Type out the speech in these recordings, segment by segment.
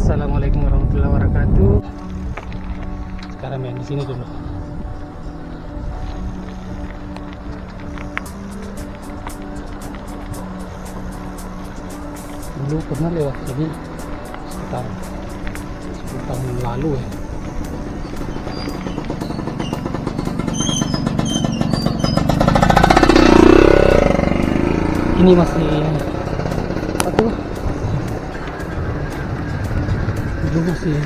Assalamualaikum warahmatullahi wabarakatuh. Sekarang main di sini dulu. Dulu pernah lewat sini sekitar 10 tahun lalu ya. Ini masih apa tuh? Itu masih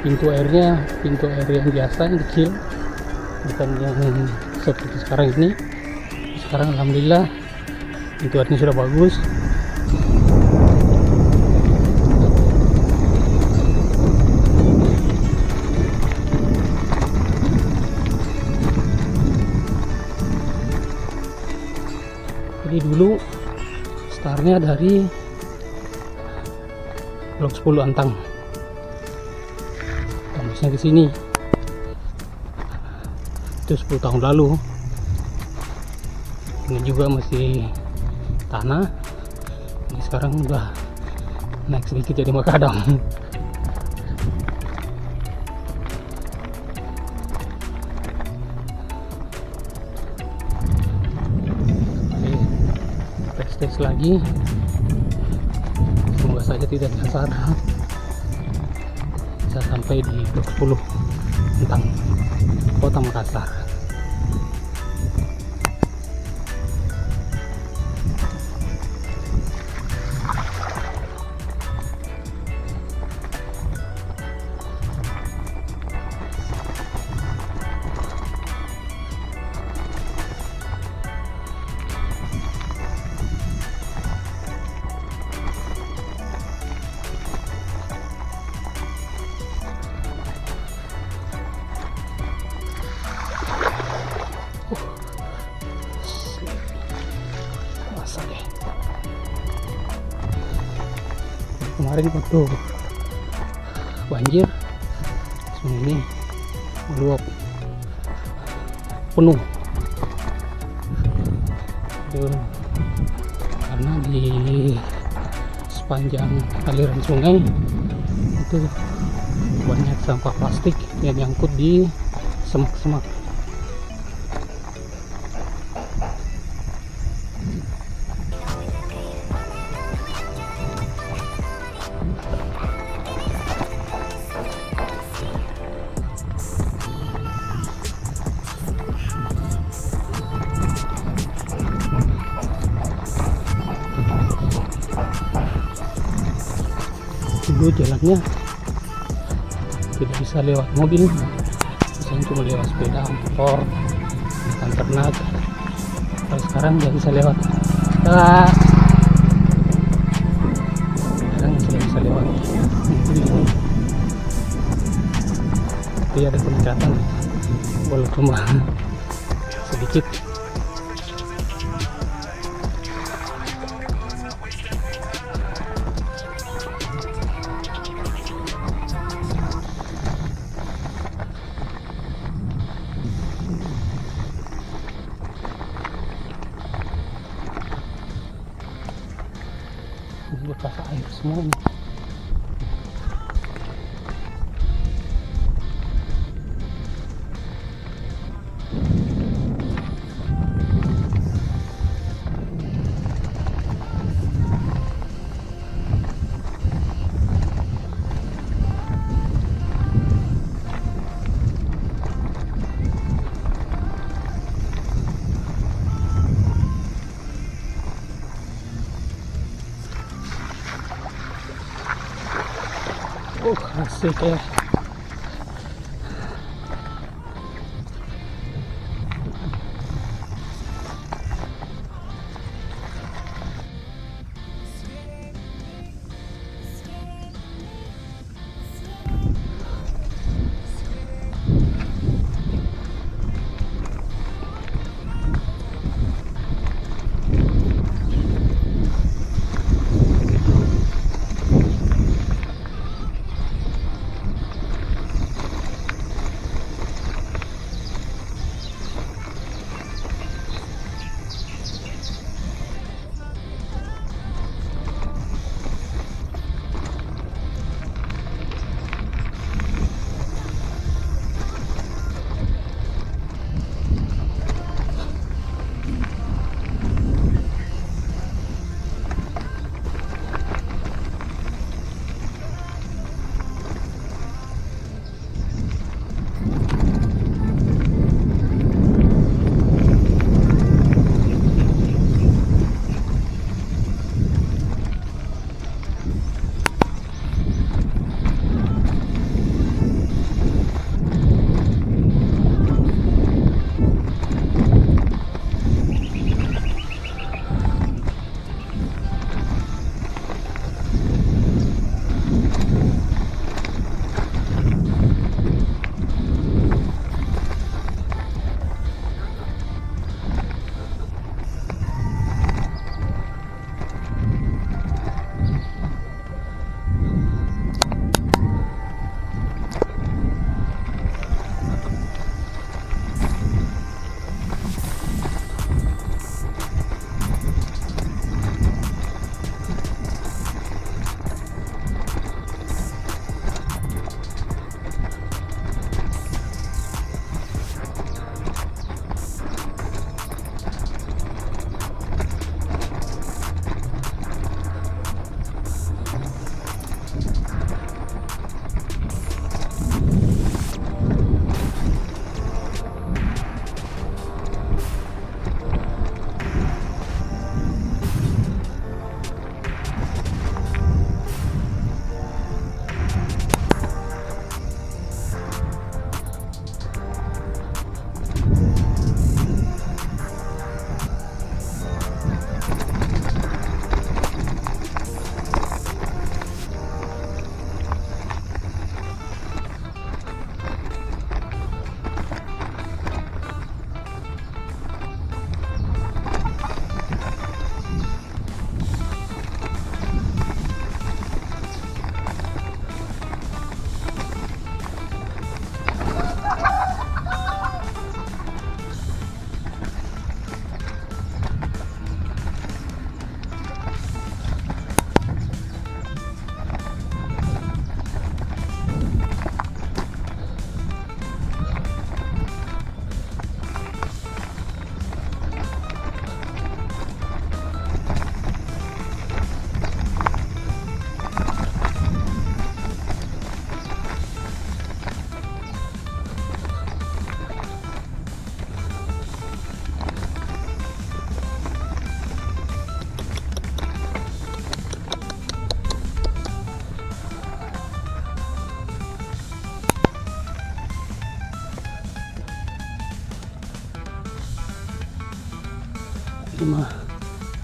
pintu air yang biasa, yang kecil, bukan yang seperti sekarang ini. Sekarang alhamdulillah pintu airnya sudah bagus. Jadi dulu startnya dari Blok 10 Antang, tembusnya ke sini. Itu 10 tahun lalu. Ini juga masih tanah. Ini sekarang udah naik sedikit jadi makadam. Tes lagi, semoga saja tidak nyasar, bisa sampai di Blok 10 Antang, Kota Makassar. Kemarin waktu banjir sungai ini meluap penuh itu karena di sepanjang aliran sungai itu banyak sampah plastik yang nyangkut di semak-semak. Dulu jalannya tidak bisa lewat mobil, misalnya cuma lewat sepeda motor, makan ternak. Kalau sekarang nggak bisa lewat, sekarang sudah bisa lewat. Tapi ada peningkatan, walau cuma sedikit. Bekas air semuanya. Asik ya.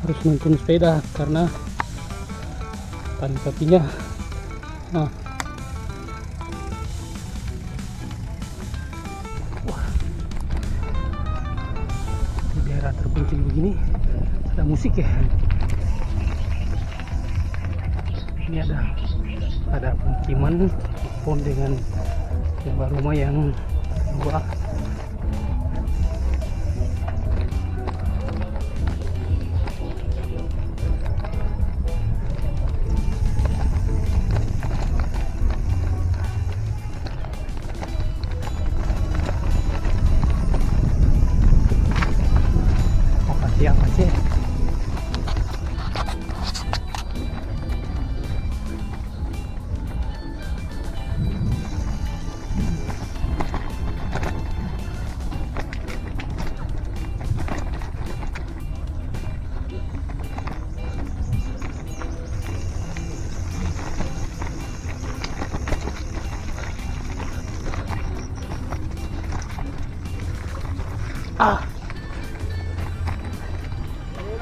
harus nuntun sepeda karena tali kakinya wah, di daerah terpencil begini ada musik ya. Ini ada pemukiman pohon dengan rumah-rumah yang tua. Apa sih?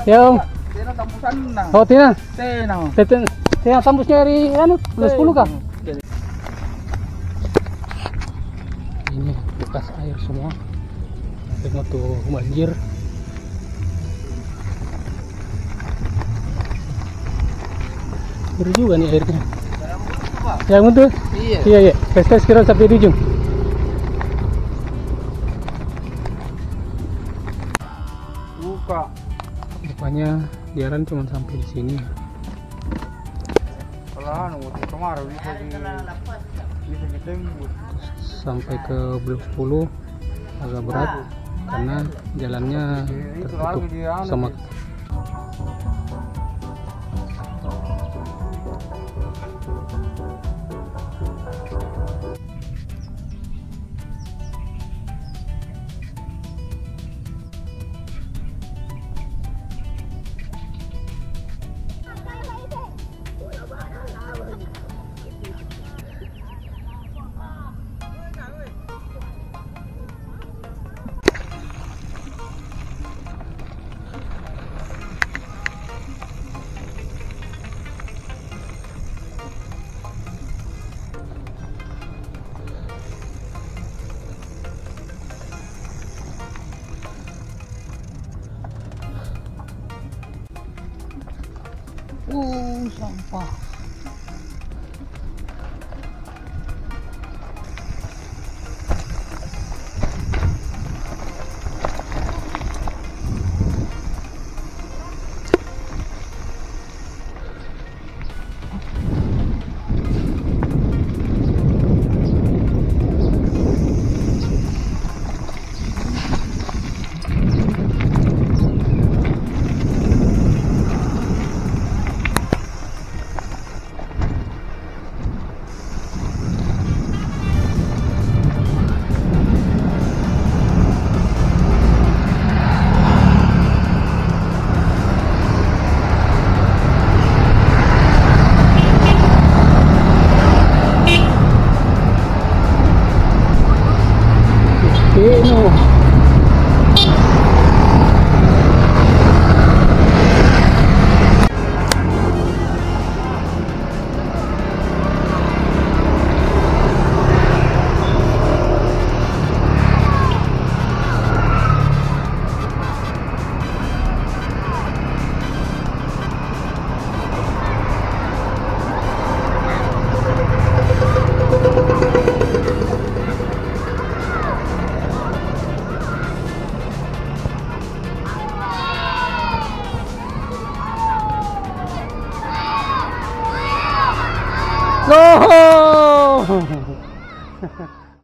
Yung Tina tampusan na. oh tina Tina. tembusnya dari anu plus 10 kah? Ini bekas air semua. Tengok tuh banjir. Biru juga nih airnya. Yang untuk? Iya. Pesta sekarang sampai di ujung. Buka. Rupanya jalan cuma sampai di sini. Kalau kemarin bisa ditembus. Sampai ke blok 10 agak berat karena jalannya tertutup sama. Sampah. No!